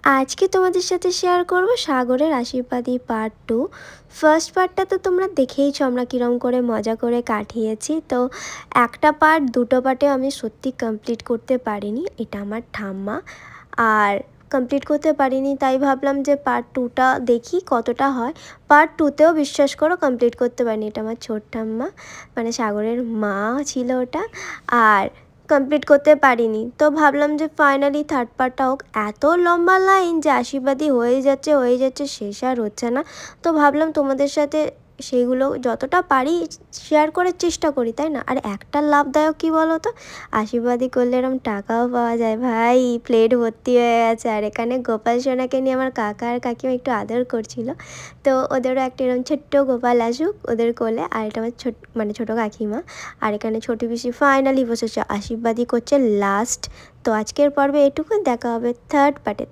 আজকে তোমাদের সাথে শেয়ার করব সাগরের আশীর্বাদী পার্ট 2। ফার্স্ট পার্টটা তো তোমরা দেখেইছো আমরা কীরকম করে মজা করে কাটিয়েছি। তো একটা পার্ট দুটো পার্টে আমি সত্যি কমপ্লিট করতে পারিনি, এটা আমার ঠাম্মা। আর কমপ্লিট করতে পারিনি তাই ভাবলাম যে পার্ট 2টা দেখি কতটা হয়। পার্ট 2তেও বিশ্বাস করো কমপ্লিট করতে পারিনি, এটা আমার ছোট ঠাম্মা মানে সাগরের মা ছিল ওটা। আর কমপ্লিট করতে পারিনি, তো ভাবলাম যে ফাইনালি থার্ড পার্টটা হোক। এত লম্বা লাইন যে আশীর্বাদী হয়ে যাচ্ছে শেষ আর হচ্ছে না। তো ভাবলাম তোমাদের সাথে সেইগুলো যতটা পারি শেয়ার করার চেষ্টা করি, তাই না? আর একটা লাভদায়ক কী বলো তো, আশীর্বাদী করলে এরম টাকাও পাওয়া যায়। ভাই প্লেট ভর্তি হয়ে গেছে। আর এখানে গোপাল সোনাকে নিয়ে আমার কাকা আর কাকিমা একটু আদর করছিল, তো ওদেরও একটা এরকম ছোট্ট গোপাল আসুক ওদের কোলে। আর এটা আমার ছোটো কাকিমা। আর এখানে ছোটো পিসি ফাইনালি বসেছে, আশীর্বাদী করছে লাস্ট। তো আজকের পর্বে এটুকু, দেখা হবে থার্ড পার্টে।